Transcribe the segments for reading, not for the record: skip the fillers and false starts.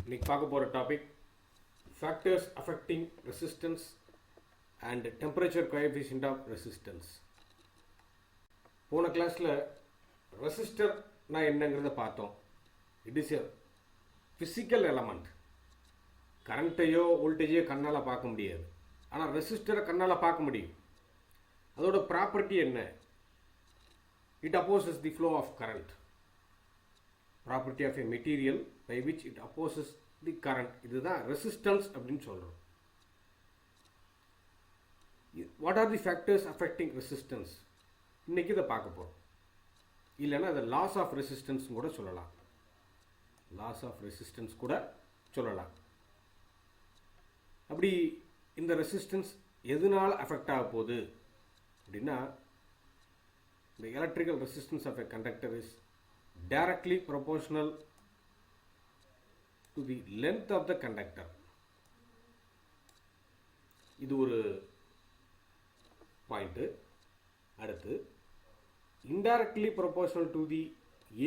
இன்னைக்கு பார்க்க போகிற topic factors affecting resistance and temperature coefficient of resistance. போன கிளாஸில் ரெசிஸ்டர்னா என்னங்கிறத பார்த்தோம். It is a physical element. கரண்ட்டையோ வோல்டேஜையோ கண்ணால் பார்க்க முடியாது, ஆனால் ரெசிஸ்டரை கண்ணால் பார்க்க முடியும். அதோட ப்ராப்பர்ட்டி என்ன? It opposes the flow of current. Property of a material by which it opposes the current. இதுதான் resistance அப்படின்னு சொல்றோம். What are the factors affecting resistance? இன்னைக்கு இதை பார்க்க போறோம். இல்லைன்னா அதை லாஸ் ஆஃப் ரெசிஸ்டன்ஸ் கூட சொல்லலாம். லாஸ் ஆஃப் ரெசிஸ்டன்ஸ் கூட சொல்லலாம். அப்படி இந்த ரெசிஸ்டன்ஸ் எதனால அஃபெக்ட் ஆக போகுது அப்படின்னா, the electrical resistance of a conductor is directly proportional to the length of the conductor. இது ஒரு பாயிண்ட். அடுத்து indirectly proportional to the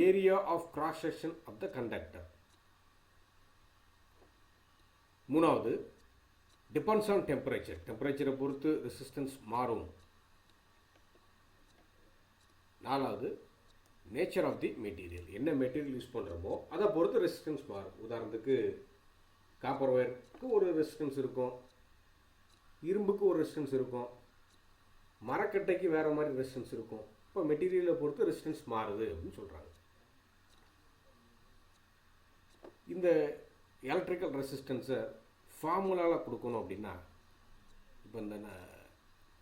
area of cross section of the conductor. மூணாவது depends on temperature. டெம்பரேச்சரை பொறுத்து resistance மாறும். நாலாவது nature of the material. என்ன material use பண்ணுறோமோ அதை பொறுத்து ரெசிஸ்டன்ஸ் மாறும். உதாரணத்துக்கு காப்பர் ஒயருக்கு ஒரு ரெசிஸ்டன்ஸ் இருக்கும், இரும்புக்கு ஒரு ரெசிஸ்டன்ஸ் இருக்கும், மரக்கட்டைக்கு வேறு மாதிரி ரெசிஸ்டன்ஸ் இருக்கும். இப்போ மெட்டீரியலை பொறுத்து ரெசிஸ்டன்ஸ் மாறுது அப்படின்னு சொல்கிறாங்க. இந்த எலக்ட்ரிக்கல் ரெசிஸ்டன்ஸை ஃபார்முலாவில் கொடுக்கணும் அப்படின்னா, இப்போ இந்த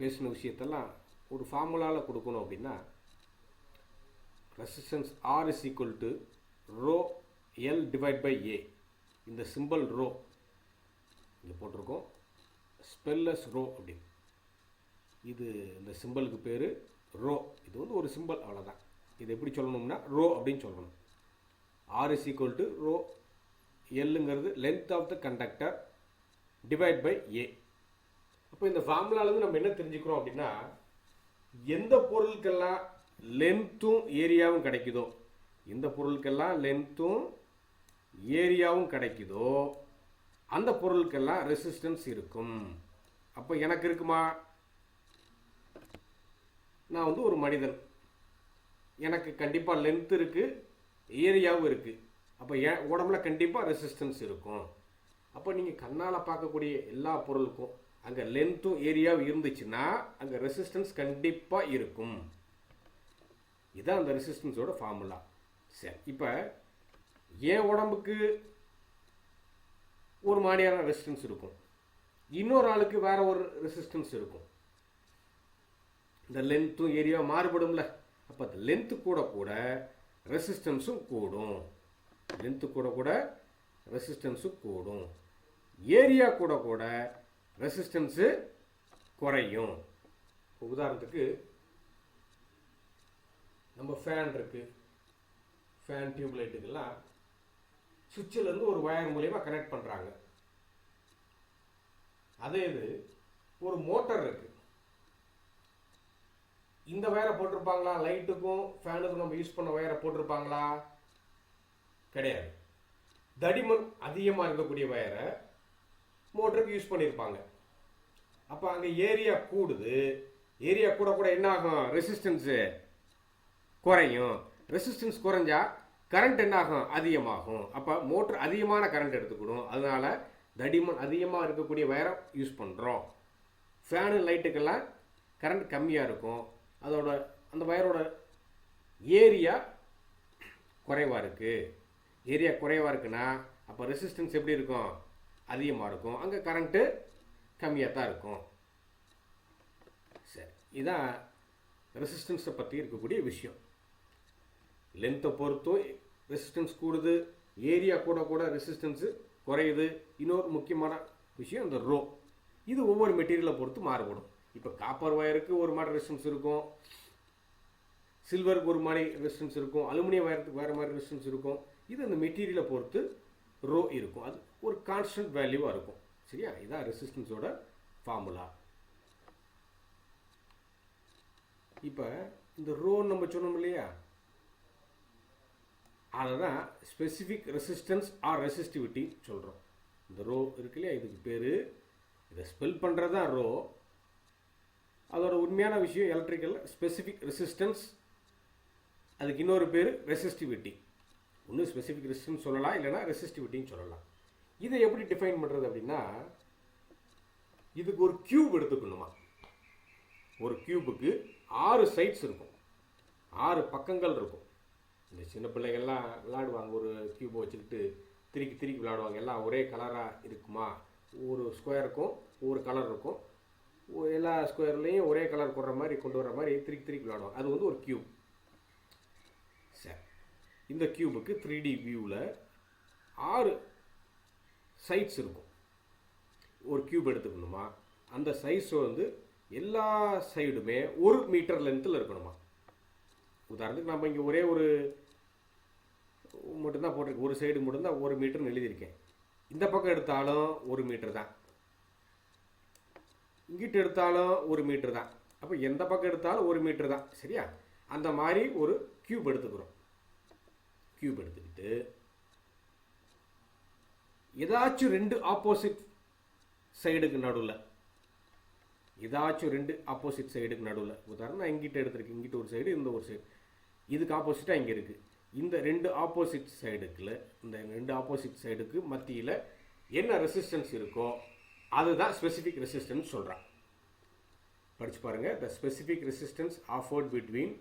பேசின விஷயத்தெல்லாம் ஒரு ஃபார்முலாவில் கொடுக்கணும் அப்படின்னா, resistance R is equal to rho L divided by A. இந்த சிம்பிள் ரோ இங்கே போட்டிருக்கோம், ஸ்பெல்லஸ் ரோ அப்படி. இது இந்த சிம்பிளுக்கு பேர் ரோ. இது வந்து ஒரு சிம்பிள், அவ்வளோதான். இது எப்படி சொல்லணும்னா ரோ அப்படின்னு சொல்லணும். R is equal to rho Lங்கிறது length of the conductor divided by A. அப்போ இந்த ஃபார்முலாலேருந்து நம்ம என்ன தெரிஞ்சுக்கிறோம் அப்படின்னா, எந்த பொருளுக்கெல்லாம் லென்த்தும் ஏரியாவும் கிடைக்குதோ, எந்த பொருளுக்கெல்லாம் லென்த்தும் ஏரியாவும் கிடைக்குதோ அந்த பொருளுக்கெல்லாம் ரெசிஸ்டன்ஸ் இருக்கும். அப்போ எனக்கு இருக்குமா? நான் வந்து ஒரு மனிதன், எனக்கு கண்டிப்பாக லென்த் இருக்குது, ஏரியாவும் இருக்குது. அப்போ என் உடம்புல கண்டிப்பாக ரெசிஸ்டன்ஸ் இருக்கும். அப்போ நீங்கள் கண்ணால் பார்க்கக்கூடிய எல்லா பொருளுக்கும் அங்கே லென்த்தும் ஏரியாவும் இருந்துச்சுன்னா அங்கே ரெசிஸ்டன்ஸ் கண்டிப்பாக இருக்கும். இதுதான் அந்த ரெசிஸ்டன்ஸோட ஃபார்முலா. சரி, இப்போ என் உடம்புக்கு ஒரு மாதிரியான ரெசிஸ்டன்ஸ் இருக்கும், இன்னொரு ஆளுக்கு வேற ஒரு ரெசிஸ்டன்ஸ் இருக்கும். இந்த லென்த்தும் ஏரியா மாறுபடும்ல. அப்போ அந்த லென்த்து கூட கூட ரெசிஸ்டன்ஸும் கூடும். லென்த்து கூட கூட ரெசிஸ்டன்ஸும் கூடும். ஏரியா கூட கூட ரெசிஸ்டன்ஸு குறையும். உதாரணத்துக்கு நம்ம ஃபேன் இருக்குது, ஃபேன் டியூப்லைட்டுக்கெல்லாம் சுவிட்சிலேருந்து ஒரு வயர் மூலயமா கனெக்ட் பண்ணுறாங்க. அதே இது ஒரு மோட்டர் இருக்குது, இந்த வயரை போட்டிருப்பாங்களா? லைட்டுக்கும் ஃபேனுக்கும் நம்ம யூஸ் பண்ண வயரை போட்டிருப்பாங்களா? கிடையாது. தடிமன் அதிகமாக இருக்கக்கூடிய வயரை மோட்டருக்கு யூஸ் பண்ணியிருப்பாங்க. அப்போ அங்கே ஏரியா கூடுது. ஏரியா கூட கூட என்ன ஆகும்? ரெசிஸ்டன்ஸு குறையும். ரெசிஸ்டன்ஸ் குறைஞ்சா கரண்ட் என்ன ஆகும்? அதிகமாகும். அப்போ மோட்டர் அதிகமான கரண்ட் எடுத்துக்கணும். அதனால தடிமன் அதிகமாக இருக்கக்கூடிய வயரை யூஸ் பண்ணுறோம். ஃபேனு லைட்டுக்கெல்லாம் கரண்ட் கம்மியாக இருக்கும், அதோட அந்த வயரோட ஏரியா குறைவாக இருக்குது. ஏரியா குறைவாக இருக்குன்னா அப்போ ரெசிஸ்டன்ஸ் எப்படி இருக்கும்? அதிகமாக இருக்கும். அங்கே கரண்ட்டு கம்மியாக தான் இருக்கும். சரி, இதான் ரெசிஸ்டன்ஸை பற்றி இருக்கக்கூடிய விஷயம். லென்த்தை பொறுத்தும் ரெசிஸ்டன்ஸ் கூடுது, ஏரியா கூட கூட ரெசிஸ்டன்ஸு குறையுது. இன்னொரு முக்கியமான விஷயம் இந்த ரோ. இது ஒவ்வொரு மெட்டீரியலை பொறுத்து மாறுபடும். இப்போ காப்பர் வயருக்கு ஒரு மாதிரி ரெசிஸ்டன்ஸ் இருக்கும், சில்வருக்கு ஒரு மாதிரி ரெசிஸ்டன்ஸ் இருக்கும், அலுமினியம் வயருக்கு வேறு மாதிரி ரெசிஸ்டன்ஸ் இருக்கும். இது அந்த மெட்டீரியலை பொறுத்து ரோ இருக்கும். அது ஒரு கான்ஸ்டன்ட் வேல்யூவாக இருக்கும். சரியா? இதான் ரெசிஸ்டன்ஸோட ஃபார்முலா. இப்போ இந்த ரோ நம்ம சொன்னோம் இல்லையா, அதை தான் ஸ்பெசிஃபிக் ரெசிஸ்டன்ஸ் ஆர் ரெசிஸ்டிவிட்டி சொல்கிறோம். இந்த ரோ இருக்கு இல்லையா, இதுக்கு பேர், இதை ஸ்பெல் பண்ணுறது தான் ரோ. அதோட உண்மையான விஷயம் எலக்ட்ரிக்கல் ஸ்பெசிஃபிக் ரெசிஸ்டன்ஸ், அதுக்கு இன்னொரு பேர் ரெசிஸ்டிவிட்டி. ஒன்று ஸ்பெசிஃபிக் ரெசிஸ்டன்ஸ் சொல்லலாம், இல்லைனா ரெசிஸ்டிவிட்டின்னு சொல்லலாம். இதை எப்படி டிஃபைன் பண்ணுறது அப்படின்னா, இதுக்கு ஒரு கியூப் எடுத்துக்கணுமா. ஒரு கியூபுக்கு 6 சைட்ஸ் இருக்கும், 6 பக்கங்கள் இருக்கும். இந்த சின்ன பிள்ளைகள்லாம் விளையாடுவாங்க, ஒரு கியூபை வச்சுக்கிட்டு திருக்கி விளையாடுவாங்க. எல்லாம் ஒரே கலராக இருக்குமா, ஒரு ஸ்கொயருக்கும் ஒரு கலர் இருக்கும், எல்லா ஸ்கொயர்லேயும் ஒரே கலர் கொண்டு வர மாதிரி திருக்கி விளையாடுவாங்க. அது வந்து ஒரு கியூப். சரி, இந்த கியூபுக்கு 3D வியூவில் 6 சைட்ஸ் இருக்கும். ஒரு கியூப் எடுத்துக்கணுமா, அந்த சைஸ் வந்து எல்லா சைடுமே 1 மீட்டர் லென்த்தில் இருக்கணுமா. உதாரணத்துக்கு நம்ம இங்கே ஒரே ஒரு மட்டும்தான் போட்டிருக்கேன், ஒரு சைடு மட்டும்தான் 1 மீட்டர்னு எழுதியிருக்கேன். இந்த பக்கம் எடுத்தாலும் 1 மீட்டர் தான், இங்கிட்டு எடுத்தாலும் 1 மீட்டர் தான். அப்போ எந்த பக்கம் எடுத்தாலும் 1 மீட்டர் தான். சரியா? அந்த மாதிரி ஒரு கியூப் எடுத்துக்கிறோம். கியூப் எடுத்துக்கிட்டு ஏதாச்சும் 2 ஆப்போசிட் சைடுக்கு நடுவில், உதாரணம் நான் இங்கிட்ட எடுத்திருக்கேன், இங்கிட்ட ஒரு சைடு, இந்த ஒரு சைடு, இதுக்கு ஆப்போசிட்டாக இங்கே இருக்குது. இந்த 2 ஆப்போசிட் சைடுக்குள்ள, இந்த 2 ஆப்போசிட் சைடுக்கு மத்தியில் என்ன ரெசிஸ்டன்ஸ் இருக்கோ அதுதான் ஸ்பெசிஃபிக் ரெசிஸ்டன்ஸ் சொல்கிறான். படிச்சு பாருங்க. The specific resistance offered between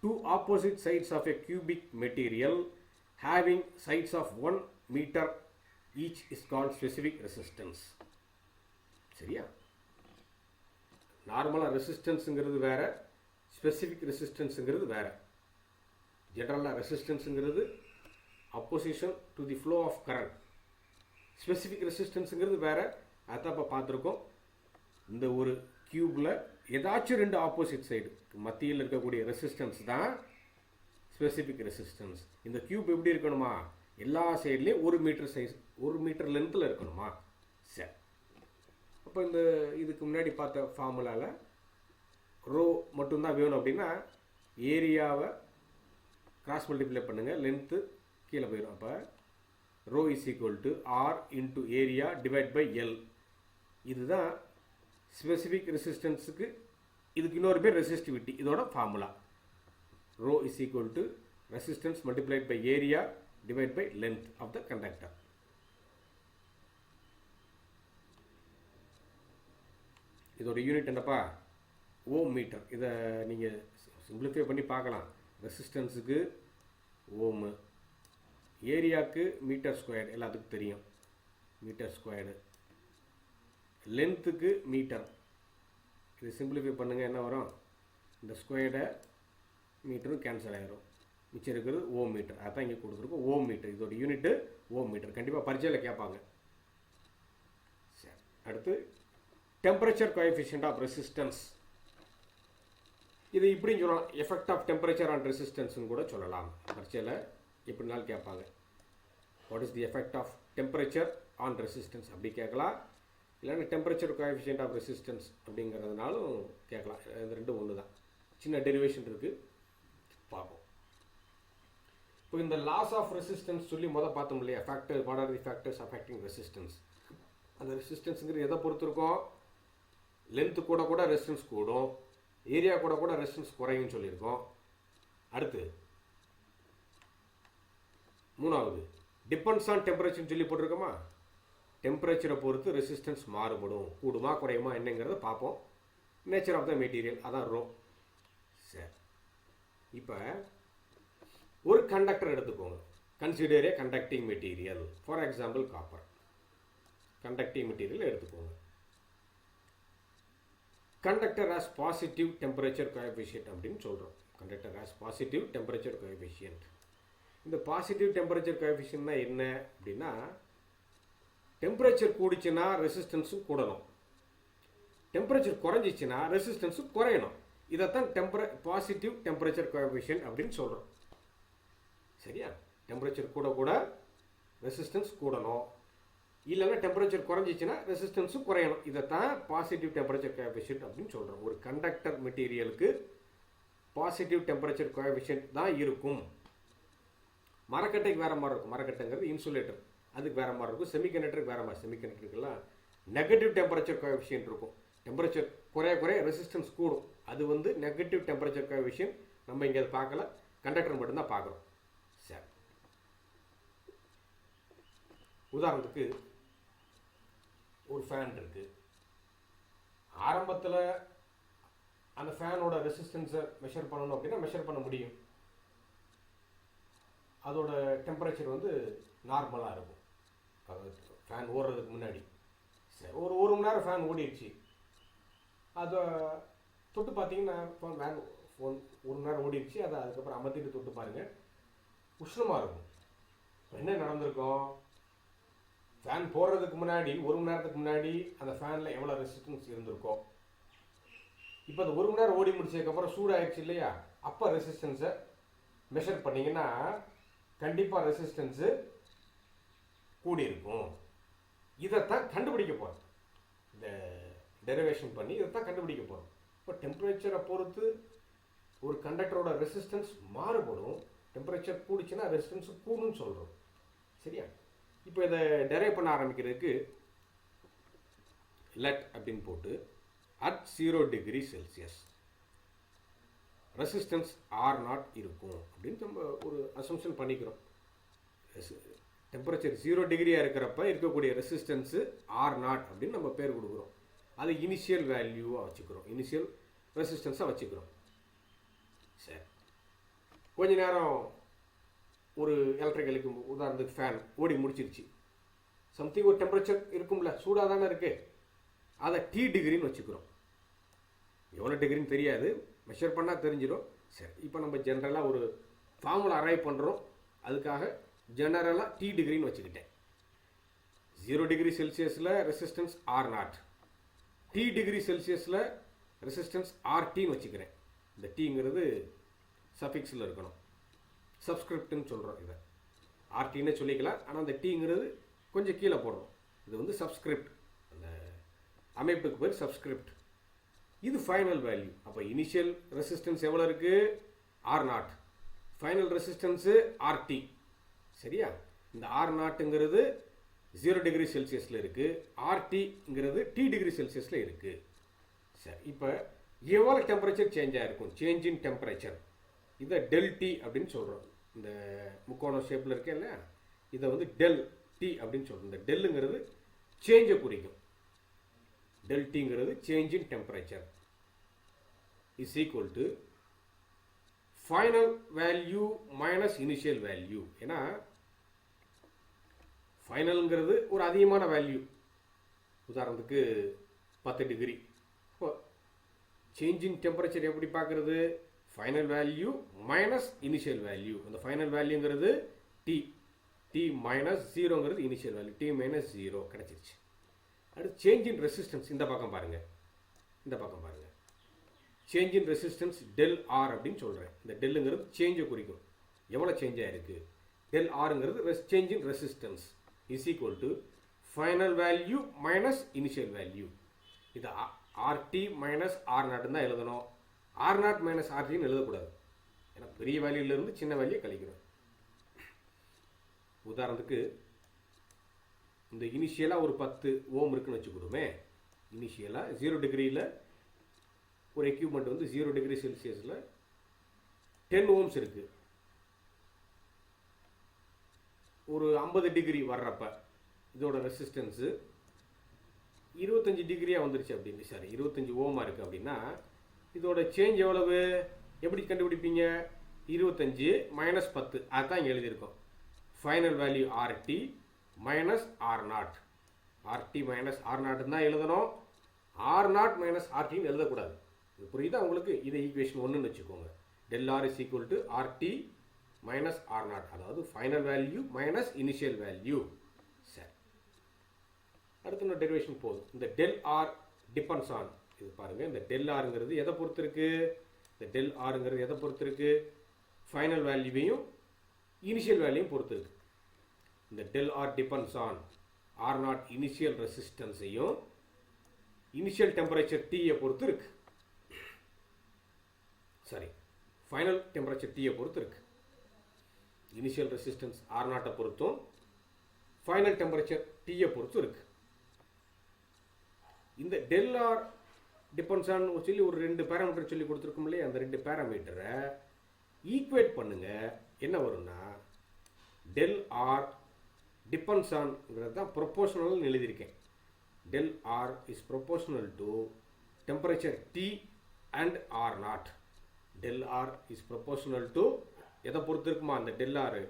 2 opposite sides of a cubic material having sides of 1 metre each is called specific resistance. சரியா? நார்மலாக ரெசிஸ்டன்ஸுங்கிறது வேற, ஸ்பெசிஃபிக் ரெசிஸ்டன்ஸுங்கிறது வேற. ஜென்ரலாக ரெசிஸ்டன்ஸுங்கிறது opposition to the flow of current. Specific ரெசிஸ்டன்ஸுங்கிறது வேற. அதான் இப்போ பார்த்துருக்கோம். இந்த ஒரு கியூபில் ஏதாச்சும் 2 ஆப்போசிட் சைடு மத்தியில் இருக்கக்கூடிய ரெசிஸ்டன்ஸ் தான் ஸ்பெசிஃபிக் ரெசிஸ்டன்ஸ். இந்த கியூப் எப்படி இருக்கணுமா, எல்லா சைட்லேயும் 1 மீட்டர் சைஸ், 1 மீட்டர் லென்த்தில் இருக்கணுமா. சரி, அப்போ இந்த இதுக்கு முன்னாடி பார்த்த ஃபார்முலாவில் ரோ மட்டும்தான் வேணும் அப்படின்னா ஏரியாவை கிராஸ் மல்டிப்ளை பண்ணுங்கள், லென்த்து கீழே போயிடும். அப்போ rho is equal to R into area divide by L. இதுதான் ஸ்பெசிஃபிக் ரெசிஸ்டன்ஸுக்கு, இதுக்கு இன்னொரு பேர் ரெசிஸ்டிவிட்டி. இதோட formula rho is equal to resistance multiplied by area divide by length of the conductor. இதோட யூனிட் என்னப்பா, ஓம் மீட்டர். இதை நீங்கள் சிம்பிளிஃபை பண்ணி பார்க்கலாம். ரெசிஸ்டன்ஸுக்கு ஓமு, ஏரியாவுக்கு மீட்டர் ஸ்கொயர்டு, எல்லாத்துக்கும் தெரியும் மீட்டர் ஸ்கொயர்டு, லென்த்துக்கு மீட்டர். இது சிம்பிளிஃபை பண்ணுங்கள், என்ன வரும், இந்த ஸ்கொயர்டை மீட்டரும் கேன்சல் ஆகிரும், மிச்சம் இருக்கிறது ஓம் மீட்டர். அதான் இங்கே கொடுத்துருக்கோம், ஓம் மீட்டர். இதோட யூனிட்டு ஓம் மீட்டர். கண்டிப்பாக பரீட்சையில் கேட்பாங்க. சரி, அடுத்து டெம்பரேச்சர் கோஎஃபிஷியன்ட் ஆஃப் ரெசிஸ்டன்ஸ். இது இப்படின்னு சொல்லலாம், எஃபெக்ட் ஆஃப் டெம்பரேச்சர் ஆன் ரெசிஸ்டன்ஸ்னு கூட சொல்லலாம். பரீட்சையில் எப்படினாலும் கேட்பாங்க. What is the effect of temperature on resistance அப்படி கேட்கலாம், இல்லைன்னா டெம்பரேச்சர் கோஎஃபிஷியன்ட் ஆஃப் ரெசிஸ்டன்ஸ் அப்படிங்கிறதுனாலும் கேட்கலாம். இது ரெண்டும் ஒன்று தான், சின்ன டெரிவேஷன் இருக்குது, பார்ப்போம். இப்போ இந்த லாஸ் ஆஃப் ரெசிஸ்டன்ஸ் சொல்லி பார்த்தோம் இல்லையா, factor, what are the factors affecting resistance. அந்த ரெசிஸ்டன்ஸுங்கிறது எதை பொறுத்து இருக்கும், லென்த்து கூட ரெசிஸ்டன்ஸ் கூடும், ஏரியா கூட ரெசிஸ்டன்ஸ் குறையும்னு சொல்லியிருக்கோம். அடுத்து மூணாவது டிபெண்ட்ஸ் ஆன் டெம்பரேச்சர்னு சொல்லி போட்டிருக்கோமா, டெம்பரேச்சரை பொறுத்து ரெசிஸ்டன்ஸ் மாறுபடும், கூடுமா குறையுமா என்னங்கிறத பார்ப்போம். நேச்சர் ஆஃப் த மெட்டீரியல், அதான் ரோ. சரி, இப்போ ஒரு கண்டக்டர் எடுத்துக்கோங்க. Consider a conducting material, for example copper. Conducting material எடுத்துக்கோங்க. Conductor as positive temperature coefficient அப்படின்னு சொல்கிறோம். Conductor as positive temperature coefficient. இந்த பாசிட்டிவ் டெம்பரேச்சர் கோஎஃபிஷியன்ட்னா என்ன அப்படின்னா, டெம்பரேச்சர் கூடிச்சுன்னா ரெசிஸ்டன்ஸும் கூடணும், டெம்பரேச்சர் குறைஞ்சிச்சுன்னா ரெசிஸ்டன்ஸும் குறையணும். இதைத்தான் பாசிட்டிவ் டெம்பரேச்சர் கோஎஃபிஷியன்ட் அப்படின்னு சொல்கிறோம். சரியா? டெம்பரேச்சர் கூட ரெசிஸ்டன்ஸ் கூடணும், இல்லைன்னா டெம்பரேச்சர் குறைஞ்சிச்சுன்னா ரெசிஸ்டன்ஸும் குறையணும். இதைத்தான் பாசிட்டிவ் டெம்பரேச்சர் கோஎஃபிஷியன்ட் அப்படின்னு சொல்கிறோம். ஒரு கண்டக்டர் மெட்டீரியலுக்கு பாசிட்டிவ் டெம்பரேச்சர் கோஎஃபிஷியன்ட் தான் இருக்கும். மரக்கட்டைக்கு வேறு மாதிரி இருக்கும். மரக்கட்டைங்கிறது இன்சுலேட்டர், அதுக்கு வேறு மாதிரி இருக்கும். செமிகண்டக்டருக்கு வேறு மாதிரி. செமிகண்டக்டருக்கெல்லாம் நெகட்டிவ் டெம்பரேச்சர் கோஎஃபிஷியன்ட் இருக்கும். டெம்பரேச்சர் குறைய குறைய ரெசிஸ்டன்ஸ் கூடும். அது வந்து நெகட்டிவ் டெம்பரேச்சர் கோஎஃபிஷியன்ட். நம்ம இங்கே அதை பார்க்கல, கண்டக்டர் மட்டும்தான் பார்க்குறோம். சரி, உதாரணத்துக்கு ஒரு ஃபேன் இருக்குது. ஆரம்பத்தில் அந்த ஃபேனோட ரெசிஸ்டன்ஸை மெஷர் பண்ணணும் அப்படின்னா மெஷர் பண்ண முடியும். அதோட டெம்பரேச்சர் வந்து நார்மலாக இருக்கும். அது ஃபேன் ஓடுறதுக்கு முன்னாடி. சரி, ஒரு மணி நேரம் ஃபேன் ஓடிடுச்சு. அதை தொட்டு பார்த்தீங்கன்னா ஃபேன் ஒரு மணி நேரம் ஓடிடுச்சு. அதை அதுக்கப்புறம் அமர்த்திட்டு தொட்டு பாருங்கள், உஷ்ணமாக இருக்கும். என்ன நடந்திருக்கும்? ஃபேன் போடுறதுக்கு முன்னாடி ஒரு மணி நேரத்துக்கு முன்னாடி அந்த ஃபேனில் எவ்வளோ ரெசிஸ்டன்ஸ் இருந்திருக்கோ, இப்போ அது ஒரு மணி நேரம் ஓடி முடிச்சதுக்கப்புறம் சூடாகிடுச்சு இல்லையா, அப்போ ரெசிஸ்டன்ஸை மெஷர் பண்ணிங்கன்னா கண்டிப்பாக ரெசிஸ்டன்ஸு கூடியிருக்கும். இதைத்தான் கண்டுபிடிக்க போகிறோம். இந்த டெரிவேஷன் பண்ணி இதைத்தான் கண்டுபிடிக்க போகிறோம். இப்போ டெம்பரேச்சரை பொறுத்து ஒரு கண்டக்டரோட ரெசிஸ்டன்ஸ் மாறுபடும். டெம்பரேச்சர் கூடிச்சுன்னா ரெசிஸ்டன்ஸ் கூடுன்னு சொல்கிறோம். சரியா? இப்போ இதை டெரைவ் பண்ண ஆரம்பிக்கிறதுக்கு லெட் அப்படின்னு போட்டு at 0 degree Celsius resistance R0 இருக்கும் அப்படின்னு நம்ம ஒரு அசம்ஷன் பண்ணிக்கிறோம். டெம்பரேச்சர் 0 டிகிரியாக இருக்கிறப்ப இருக்கக்கூடிய ரெசிஸ்டன்ஸு R0 அப்படின்னு நம்ம பேர் கொடுக்குறோம். அது இனிஷியல் வேல்யூவாக வச்சுக்கிறோம், இனிஷியல் ரெசிஸ்டன்ஸாக வச்சுக்கிறோம். சரி, கொஞ்ச நேரம் ஒரு எலக்ட்ரிக்கலுக்கு உதாரணத்துக்கு ஃபேன் ஓடி முடிச்சிருச்சு. சம்திங் ஒரு டெம்பரேச்சர் இருக்கும்ல, சூடாக தானே இருக்குது, அதை T டிகிரின்னு வச்சுக்கிறோம். எவ்வளோ டிகிரின்னு தெரியாது, மெஷர் பண்ணால் தெரிஞ்சிடும். சரி, இப்போ நம்ம ஜென்ரலாக ஒரு ஃபார்முலா அரைவ் பண்ணுறோம். அதுக்காக ஜெனரலாக T டிகிரின்னு வச்சுக்கிட்டேன். 0 டிகிரி செல்சியஸில் ரெசிஸ்டன்ஸ் R0, T டிகிரி செல்சியஸில் ரெசிஸ்டன்ஸ் RTன்னு வச்சுக்கிறேன். இந்த டீங்கிறது சஃபிக்ஸில் இருக்கணும், சப்ஸ்கிரிப்ட்னு சொல்கிறோம். இதை ஆர்டின்னு சொல்லிக்கலாம், ஆனால் அந்த டீங்கிறது கொஞ்சம் கீழே போடுறோம். இது வந்து சப்ஸ்கிரிப்ட், அந்த அமைப்புக்கு பேர் சப்ஸ்கிரிப்ட். இது ஃபைனல் வேல்யூ. அப்போ இனிஷியல் ரெசிஸ்டன்ஸ் எவ்வளோ இருக்குது? R0. Final resistance RT. சரியா? இந்த R0ங்கிறது 0 டிகிரி செல்சியஸில் இருக்குது, RTங்கிறது T டிகிரி செல்சியஸில் இருக்குது. சரி, இப்போ எவ்வளோ டெம்பரேச்சர் சேஞ்ச் ஆகிருக்கும்? Change in temperature. இதை ΔT அப்படின்னு சொல்கிறோம். இந்த முக்கோணம் ஷேப்பில் இருக்கே இல்லையா, இதை வந்து ΔT அப்படின்னு சொல்கிறோம். இந்த டெல்லுங்கிறது சேஞ்சை குறிக்கும். ΔTங்கிறது change in temperature is equal to final value minus initial value. ஏன்னா ஃபைனலுங்கிறது ஒரு அதிகமான வேல்யூ. உதாரணத்துக்கு 10 டிகிரி. இப்போ சேஞ்ச் இன் டெம்பரேச்சர் எப்படி பார்க்குறது? Final value minus initial value. அந்த ஃபைனல் வேல்யூங்கிறது T மைனஸ் 0ங்கிறது இனிஷியல் வேல்யூ. T மைனஸ் 0 கிடச்சிருச்சு. அடுத்து சேஞ்ச் இன் ரெசிஸ்டன்ஸ். இந்த பக்கம் பாருங்கள், இந்த பக்கம் பாருங்கள். சேஞ்ச் இன் ரெசிஸ்டன்ஸ் ΔR அப்படின்னு சொல்கிறேன். இந்த டெல்லுங்கிறது சேஞ்சை குறிக்கும், எவ்வளோ சேஞ்ச் ஆகிருக்கு. ΔRங்கிறது change in resistance is equal to final value minus initial value. இது RT மைனஸ் R0 தான் எழுதணும். R0 மைனஸ் RTன்னு எழுதக்கூடாது. ஏன்னா பெரிய வேல்யூலேருந்து சின்ன வேல்யூ கழிக்கிறோம். உதாரணத்துக்கு இந்த இனிஷியலாக ஒரு 10 ஓம் இருக்குன்னு வச்சுக்கிடுமே. இனிஷியலாக 0 டிகிரியில் ஒரு எக்யூப்மெண்ட் வந்து 0 டிகிரி செல்சியஸில் 10 ஓம்ஸ் இருக்குது. ஒரு 50 டிகிரி வர்றப்ப இதோட ரெசிஸ்டன்ஸு 25 டிகிரியாக வந்துருச்சு அப்படின்னு, சாரி 25 ஓமாக இருக்குது அப்படின்னா இதோட சேஞ்ச் எவ்வளவு? எப்படி கண்டுபிடிப்பீங்க? 25 மைனஸ் 10, அதுதான் இங்கே எழுதியிருக்கோம். Final value RT minus R0. RT minus R0 தான் எழுதணும். R0 மைனஸ் RTன்னு எழுதக்கூடாது. இது புரியுதா உங்களுக்கு? இதை ஈக்குவேஷன் 1ன்னு வச்சுக்கோங்க. ΔR is equal to RT minus R0, அதாவது final value minus initial value. சரி, அடுத்து இன்னொரு டெரிவேஷன் போதும். இந்த ΔR டிபெண்ட்ஸ் ஆன், இது பாருங்கள், இந்த ΔRங்கிறது எதை பொறுத்து இருக்கு? இந்த ΔRங்கிறது எதை பொறுத்து இருக்கு? ஃபைனல் வேல்யூவையும் இனிஷியல் வேல்யூவும் பொறுத்து இருக்கு. இந்த ΔR depends on R0 initial ரெசிஸ்டன்ஸையும் இனிஷியல் டெம்பரேச்சர் Tயை பொறுத்து இருக்கு. சரி, ஃபைனல் டெம்பரேச்சர் Tயை பொறுத்து இருக்கு. இனிஷியல் ரெசிஸ்டன்ஸ் R0 பொறுத்தும் ஃபைனல் டெம்பரேச்சர் Tயை பொறுத்தும் இருக்கு. இந்த டெல் ஆர் டிபெண்ட்ஸ் ஆன் சொல்லி ஒரு 2 பேராமீட்டர் சொல்லி கொடுத்துருக்கோம் இல்லையா, அந்த 2 பேராமீட்டரை ஈக்குவேட் பண்ணுங்க. என்ன வரும்னா டெல் ஆர் டிபெண்ட்ஸ் ஆன்ங்கிறது தான் ப்ரொபோஷனல் எழுதியிருக்கேன். Del R is proportional to temperature T and R0. Del R is proportional to எதை பொறுத்து இருக்குமா, அந்த டெல் ஆர்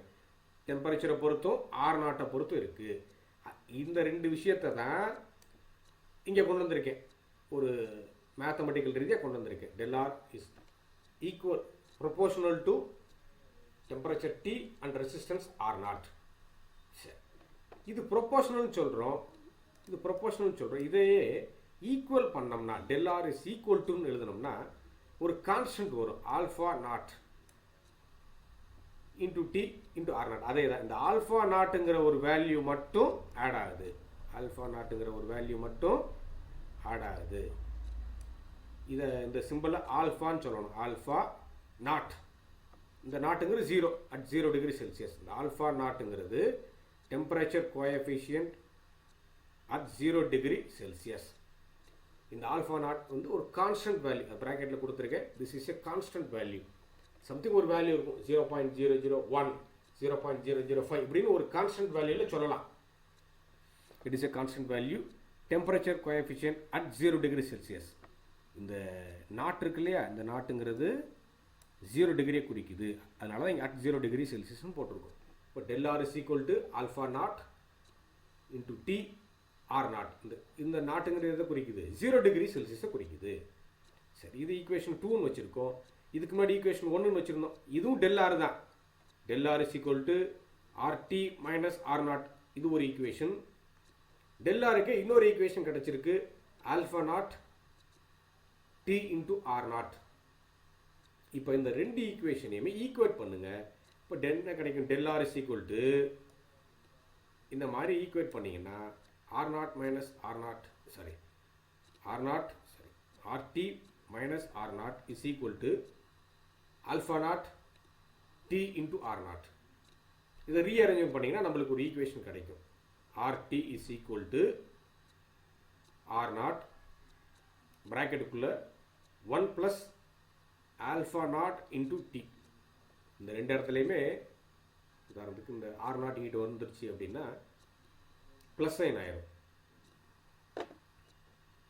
டெம்பரேச்சரை பொறுத்தும் R0 பொறுத்தும் இருக்கு. இந்த 2 விஷயத்தை தான் இங்கே கொண்டு வந்திருக்கேன், ஒரு மேத்தமெட்டிக்கல் ரீதியாக கொண்டு வந்திருக்கேன். Del R is equal proportional to temperature T and resistance R0. சரி, இது ப்ரொபோஷனல் சொல்கிறோம், இது ப்ரொபோஷனல் சொல்கிறோம். இதையே ஈக்குவல் பண்ணோம்னா டெல் ஆர் இஸ் ஈக்குவல் டுன்னு எழுதணும்னா ஒரு கான்ஸ்டன்ட் வரும், alpha not into T into R0. அதே தான், இந்த ஆல்ஃபா நாட்டுங்கிற ஒரு வேல்யூ மட்டும் ஆட் ஆகுது, ஆல்ஃபா நாட்டுங்கிற ஒரு வேல்யூ மட்டும் ஆட் ஆகுது. இதை இந்த சிம்பிளை ஆல்ஃபான்னு சொல்லணும், ஆல்ஃபா நாட். இந்த நாட்டுங்கிறது 0 அட் 0 டிகிரி செல்சியஸ். இந்த ஆல்ஃபா நாட்டுங்கிறது temperature coefficient at 0 degree Celsius. இந்த ஆல்ஃபா நாட் வந்து ஒரு கான்ஸ்டன்ட் வேல்யூ, ப்ராக்கெட்டில் கொடுத்துருக்கேன். This is a constant value. Something ஒரு வேல்யூ இருக்கும், 0.001, 0.005 இப்படின்னு ஒரு கான்ஸ்டன்ட் வேல்யூவில் சொல்லலாம். It is a constant value, temperature coefficient at 0 degree Celsius. இந்த நாட் இருக்கு இல்லையா, இந்த நாட்டுங்கிறது 0 டிகிரியை குறிக்குது, அதனால தான் இங்கே அட் 0 டிகிரி செல்சியஸ்னு போட்டிருக்கோம். இப்போ del R is equal to alpha not into T R0. இந்த நாட்டுங்கிறது குறிக்குது 0 டிகிரி செல்சியஸை குறிக்குது. சரி, இது ஈக்குவேஷன் 2ன்னு வச்சுருக்கோம். இதுக்கு முன்னாடி ஈக்குவேஷன் 1ன்னு வச்சுருந்தோம். இதுவும் டெல் ஆர் தான். Del R is equal to RT minus R0. இது ஒரு ஈக்குவேஷன். டெல் ஆருக்கு இன்னொரு ஈக்குவேஷன் கிடச்சிருக்கு, alpha naught T into R0. இப்போ இந்த 2 ஈக்குவேஷனையுமே ஈக்குவேட் பண்ணுங்க. இப்போ என்ன கிடைக்கும், del R is equal to இந்த மாதிரி ஈக்குவேட் பண்ணிங்கன்னா R0 minus R0 sorry R0 sorry RT minus R0 is equal to alpha naught T into R0. இதை ரீஅரேஞ்ச் பண்ணிங்கன்னா நம்மளுக்கு ஒரு ஈக்குவேஷன் கிடைக்கும். RT is equal to R0 பிராக்கெட்டுக்குள்ள 1 plus alpha not into T. இந்த 2 இடத்துலையுமே உதாரணத்துக்கு இந்த R0 இங்கிட்ட வந்துருச்சு அப்படின்னா ப்ளஸ் சைன் ஆயிரும்.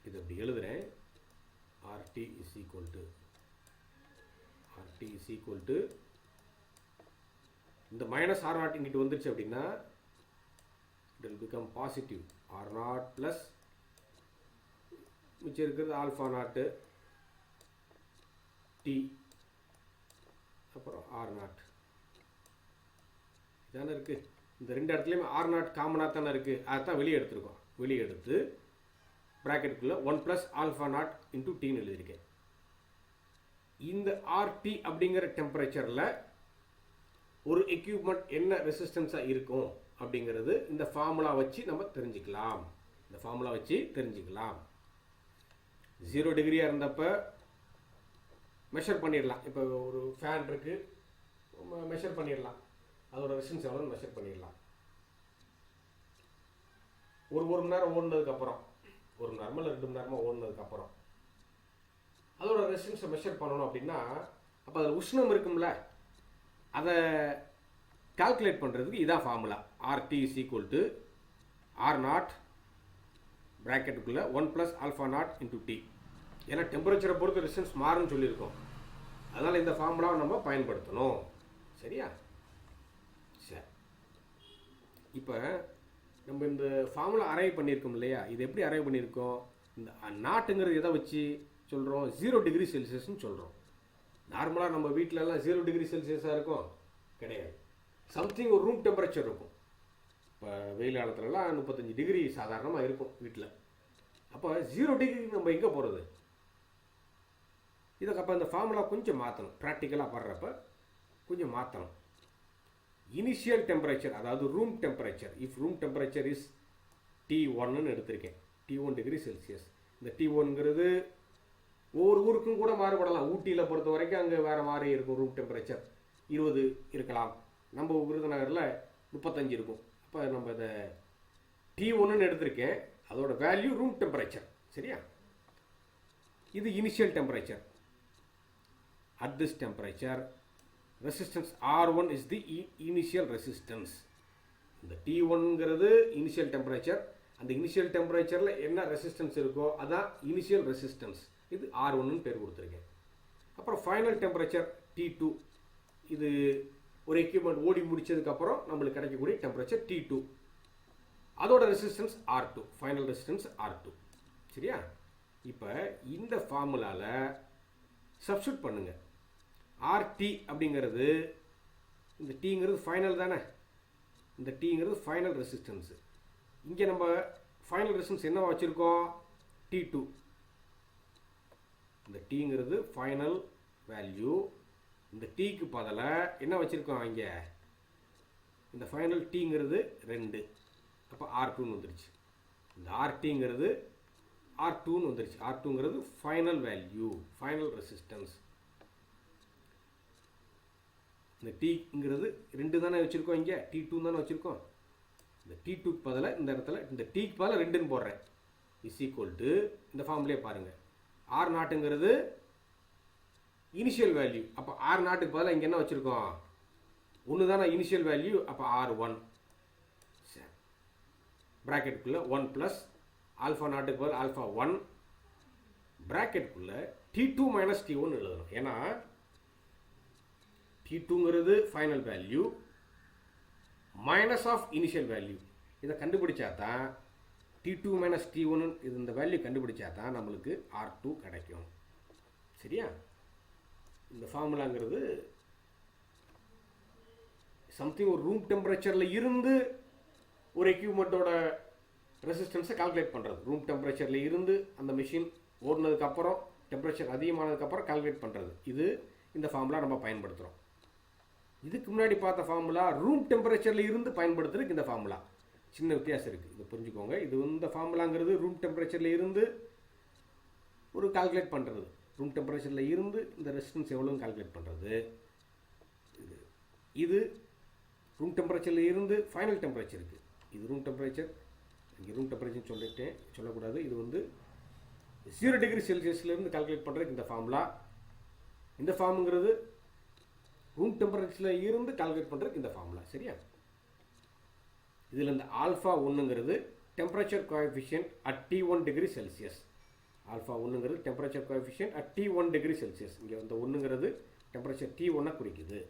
இது அப்படி எழுதுறேன், RT இஸ் ஈக்குவல் டு இந்த மைனஸ் R0 இங்கிட்ட வந்துருச்சு அப்படின்னா it will become positive R0 plus மிச்சம் இருக்கிறது ஆல்ஃபா நாட்டு T அப்புறம் R0 இதானே இருக்குது. இந்த 2 இடத்துலையுமே R0 காமனாக தானே இருக்குது, அதுதான் வெளியே எடுத்துருக்கோம். வெளியே எடுத்து ப்ராக்கெட்டுக்குள்ளே 1 ப்ளஸ் ஆல்ஃபா நாட் இன்டூ Tன்னு எழுதியிருக்கேன். இந்த RT அப்படிங்கிற டெம்பரேச்சரில் ஒரு எக்யூப்மெண்ட் என்ன ரெசிஸ்டன்ஸாக இருக்கும் அப்படிங்கிறது இந்த ஃபார்முலா வச்சு நம்ம தெரிஞ்சுக்கலாம். 0 டிகிரியாக இருந்தப்போ மெஷர் பண்ணிடலாம். இப்போ ஒரு ஃபேன் இருக்குது, மெஷர் பண்ணிடலாம், அதோட ரெசிஸ்டன்ஸ் எவ்வளோ மெஷர் பண்ணிடலாம். ஒரு மணி நேரம் ஓடுனதுக்கப்புறம், 1 மணி நேரமோ இல்லை 2 மணி நேரமோ ஓடுனதுக்கப்புறம் அதோட ரெசிஸ்டன்ஸை மெஷர் பண்ணணும் அப்படின்னா அப்போ அதில் உஷ்ணம் இருக்கும்ல, அதை கால்குலேட் பண்ணுறதுக்கு இதான் formula. RT is equal to R0 ப்ராக்கெட்டுக்குள்ளே 1 plus alpha not into T. ஏன்னா டெம்பரேச்சரை பொறுத்து ரெசிஸ்டன்ஸ் மாறும்னு சொல்லியிருக்கோம், அதனால் இந்த ஃபார்முலாவை நம்ம பயன்படுத்தணும். சரியா? சரி, இப்போ நம்ம இந்த ஃபார்முலா அரைவ் பண்ணியிருக்கோம் இல்லையா, இது எப்படி அரைவ் பண்ணியிருக்கோம், இந்த நாட்டுங்கிறது எதை வச்சு சொல்கிறோம், 0 டிகிரி செல்சியஸ்ன்னு சொல்கிறோம். நார்மலாக நம்ம வீட்டிலலாம் 0 டிகிரி செல்சியஸாக இருக்கும் கிடையாது, சம்திங் ஒரு ரூம் டெம்பரேச்சர் இருக்கும். இப்போ வெயில் காலத்துலலாம் 35 டிகிரி சாதாரணமாக இருக்கும் வீட்டில். அப்போ 0 டிகிரி நம்ம எங்கே போகிறது, இதுக்கு அப்போ இந்த ஃபார்முலா கொஞ்சம் மாற்றணும். ப்ராக்டிக்கலாக படுறப்ப கொஞ்சம் மாற்றணும். இனிஷியல் டெம்பரேச்சர், அதாவது room temperature, if room temperature is T1ன்னு எடுத்திருக்கேன், T1 டிகிரி செல்சியஸ். இந்த T1ங்கிறது ஒவ்வொரு ஊருக்கும் கூட மாறுபடலாம். ஊட்டியில் பொறுத்த வரைக்கும் அங்கே வேறு மாதிரி இருக்கும், ரூம் டெம்பரேச்சர் 20 இருக்கலாம், நம்ம விருதுநகரில் 35 இருக்கும். அப்போ நம்ம இதை T1ன்னு எடுத்திருக்கேன். அதோட வேல்யூ ரூம் டெம்பரேச்சர். சரியா? இது initial temperature. At this temperature, resistance R1 is the initial resistance. இந்த T1ங்கிறது இனிஷியல் டெம்பரேச்சர். அந்த இனிஷியல் டெம்பரேச்சரில் என்ன ரெசிஸ்டன்ஸ் இருக்கோ அதான் இனிஷியல் ரெசிஸ்டன்ஸ். இது R1ன்னு பேர் கொடுத்துருக்கேன். அப்புறம் ஃபைனல் டெம்பரேச்சர் T2. இது ஒரு எக்யூப்மெண்ட் ஓடி முடிச்சதுக்கப்புறம் நம்மளுக்கு கிடைக்கக்கூடிய டெம்பரேச்சர் T2. அதோட resistance R2. Final resistance R2. சரியா? இப்போ இந்த ஃபார்முலாவில் சப்ஸ்டியூட் பண்ணுங்கள். RT அப்படிங்கிறது, இந்த Tங்கிறது ஃபைனல் தானே, இந்த Tங்கிறது ஃபைனல் ரெசிஸ்டன்ஸு. இங்கே நம்ம ஃபைனல் ரெசிஸ்டன்ஸ் என்ன வச்சுருக்கோம்? T2. இந்த Tங்கிறது ஃபைனல் வேல்யூ. இந்த Tக்கு பதிலாக என்ன வச்சுருக்கோம்? இங்கே இந்த ஃபைனல் Tங்கிறது 2. அப்போ R2ன்னு வந்துருச்சு. இந்த RTங்கிறது R2ன்னு வந்துருச்சு. R2ங்கிறது ஃபைனல் வேல்யூ, ஃபைனல் ரெசிஸ்டன்ஸ். இந்த Tங்கிறது 2 தானே வச்சுருக்கோம், இங்கே T2 தானே வச்சுருக்கோம். இந்த T2க்கு பதிலாக இந்த இடத்துல இந்த Tக்கு பதிலாக 2ன்னு போடுறேன். இஸ் ஈக்குவல் டு இந்த ஃபார்ம்லேயே பாருங்கள், R0ங்கிறது இனிஷியல் வேல்யூ. அப்போ R0க்கு பதிலாக இங்கே என்ன வச்சுருக்கோம்? 1 தானே இனிஷியல் வேல்யூ. அப்போ R1 ப்ராக்கெட்டுக்குள்ளே 1 ப்ளஸ் ஆல்ஃபா நாட்டுக்கு பதில் ஆல்ஃபா 1 ப்ராக்கெட்டுக்குள்ளே T2 மைனஸ் T1 எழுதணும். ஏன்னா T2ங்கிறது final value minus of initial value. இதை கண்டுபிடிச்சா தான் T2 மைனஸ் T1 இது இந்த வேல்யூ கண்டுபிடிச்சா தான் நம்மளுக்கு R2 கிடைக்கும். சரியா? இந்த ஃபார்முலாங்கிறது சம்திங் ஒரு ரூம் டெம்பரேச்சரில் இருந்து ஒரு எக்யூப்மெண்ட்டோட ரெசிஸ்டன்ஸை கால்குலேட் பண்ணுறது. ரூம் டெம்பரேச்சரில் இருந்து அந்த மிஷின் ஓடினதுக்கப்புறம் டெம்பரேச்சர் அதிகமானதுக்கப்புறம் கால்குலேட் பண்ணுறது. இது இந்த ஃபார்முலா நம்ம பயன்படுத்துகிறோம். இதுக்கு முன்னாடி பார்த்த ஃபார்முலா ரூம் டெம்பரேச்சரில் இருந்து பயன்படுத்துறதுக்கு இந்த ஃபார்முலா சின்ன வித்தியாசம் இருக்குது. இது புரிஞ்சுக்கோங்க. இது இந்த ஃபார்முலாங்கிறது ரூம் டெம்பரேச்சரில் இருந்து ஒரு கால்குலேட் பண்ணுறது. ரூம் டெம்பரேச்சரில் இருந்து இந்த ரெசிஸ்டன்ஸ் எவ்வளோன்னு கால்குலேட் பண்ணுறது. இது ரூம் டெம்பரேச்சரில் இருந்து ஃபைனல் டெம்பரேச்சருக்கு. இது ரூம் டெம்பரேச்சர், இங்கே ரூம் டெம்பரேச்சர் சொல்லக்கூடாது. இது வந்து 0 டிகிரி செல்சியஸ்லேருந்து கால்குலேட் பண்ணுறதுக்கு இந்த ஃபார்முலா. இந்த ஃபார்முங்கிறது ரூம் டெம்பரேச்சரில் இருந்து கால்குலேட் பண்ணுறதுக்கு இந்த ஃபார்முலா. சரியா? இதில் இந்த ஆல்ஃபா 1ங்கிறது temperature coefficient at T1 degree Celsius. Alpha 1ங்கிறது temperature coefficient at T1 degree Celsius. இங்கே இந்த 1ங்கிறது டெம்பரேச்சர் T1 குறிக்குது.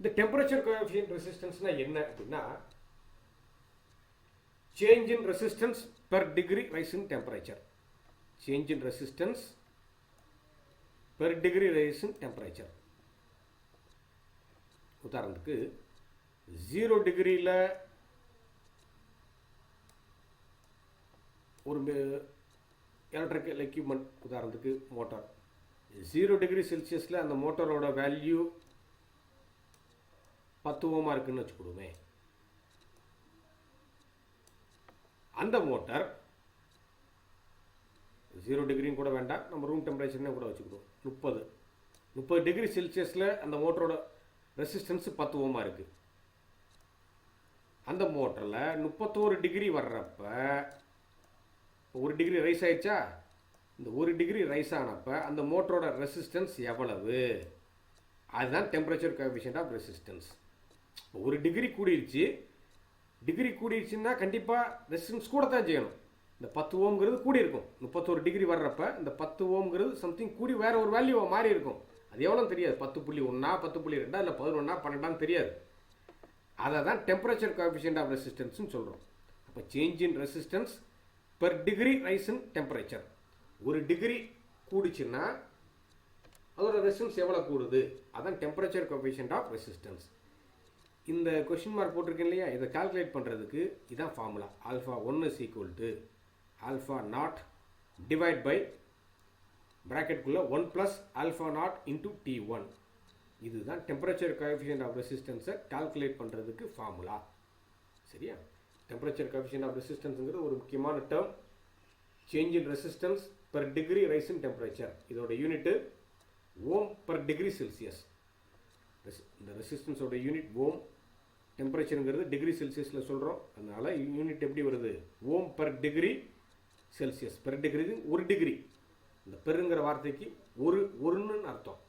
இந்த டெம்பரேச்சர் கோஎஃபிஷியன்ட் ரெசிஸ்டன்ஸ்னால் என்ன அப்படின்னா, change in resistance per degree rise in temperature. Change in resistance per degree rise in temperature. உதாரணத்துக்கு 0 டிகிரியில் ஒரு எலக்ட்ரிக்கல் எக்யூப்மெண்ட், உதாரணத்துக்கு மோட்டார். 0 டிகிரி செல்சியஸில் அந்த மோட்டாரோட வேல்யூ 10 ஓமா இருக்குன்னு வச்சுக்கிடுவோமே. அந்த மோட்டார் 0 டிகிரின்னு கூட வேண்டாம், நம்ம ரூம் டெம்பரேச்சர்னே கூட வச்சுக்கிடுவோம். 30 டிகிரி செல்சியஸில் அந்த மோட்டரோட ரெசிஸ்டன்ஸு 10 ஓமா இருக்குது. அந்த மோட்டரில் 31 டிகிரி வர்றப்ப 1 டிகிரி ரைஸ் ஆயிடுச்சா? இந்த 1 டிகிரி ரைஸ் ஆனப்போ அந்த மோட்டரோட ரெசிஸ்டன்ஸ் எவ்வளவு? அதுதான் temperature coefficient of resistance. 1 degree கூடிருச்சு. டிகிரி கூடிருச்சுன்னா கண்டிப்பாக ரெசிஸ்டன்ஸ் கூட தான் செய்யணும். இந்த 10 ஓம்ங்கிறது கூடி இருக்கும். 31 டிகிரி வர்றப்ப இந்த 10 ஓம்ங்கிறது சம்திங் கூடி வேற ஒரு வேல்யூ மாறி இருக்கும். அது எவ்வளோ தெரியாது. 10.1 10.2 இல்லை 11 12 தெரியாது. அதை தான் டெம்பரேச்சர் கோஎஃபிஷியன்ட் ஆஃப் ரெசிஸ்டன்ஸ்னு சொல்கிறோம். அப்போ change in resistance per degree rise in temperature. 1 degree கூடிச்சுன்னா அதோட ரெசிஸ்டன்ஸ் எவ்வளோ கூடுது? அதான் டெம்பரேச்சர் கோஎஃபிஷியன்ட் ஆஃப் ரெசிஸ்டன்ஸ். இந்த கொஷின் மார்க் போட்டிருக்கேன் இல்லையா, இதை கால்குலேட் பண்ணுறதுக்கு இதான் formula. Alpha 1 is equal to alpha nought divide by ப்ராக்கெட்டுக்குள்ளே 1 plus alpha not into T1. இதுதான் டெம்பரேச்சர் கோஎஃபிஷியன்ட் ஆஃப் ரெசிஸ்டன்ஸை கால்குலேட் பண்ணுறதுக்கு ஃபார்முலா. சரியா? டெம்பரேச்சர் கோஎஃபிஷியன்ட் ஆஃப் ரெசிஸ்டன்ஸுங்கிறது ஒரு முக்கியமான term. Change in resistance per degree rise in temperature. இதோட unit ஓம் per degree Celsius. இந்த ரெசிஸ்டன்ஸோட யூனிட் ஓம், டெம்பரேச்சருங்கிறது டிகிரி செல்சியஸில் சொல்கிறோம். அதனால் யூனிட் எப்படி வருது? Ohm per degree Celsius. Per degree 1 degree. இந்த பெருங்கிற வார்த்தைக்கு ஒருன்னு அர்த்தம்.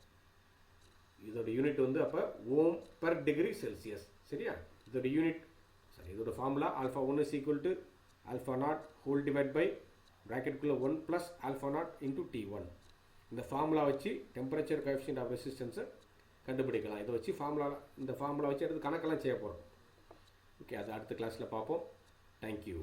இதோட யூனிட் வந்து அப்போ ஓம் பெர் டிகிரி செல்சியஸ். சரியா? இதோட யூனிட் இதோட formula α1 is equal to α0 whole divide by ப்ராக்கெட்டுக்குள்ளே 1 + α0 into T1. இந்த ஃபார்முலா வச்சு டெம்பரேச்சர் கோஎஃபிஷியன்ட் ஆஃப் ரெசிஸ்டன்ஸை கண்டுபிடிக்கலாம். இதை வச்சு இந்த ஃபார்முலா வச்சு எடுத்து கணக்கெல்லாம் செய்ய போகிறோம். ஓகே, அது அடுத்த கிளாஸில் பார்ப்போம். தேங்க்யூ.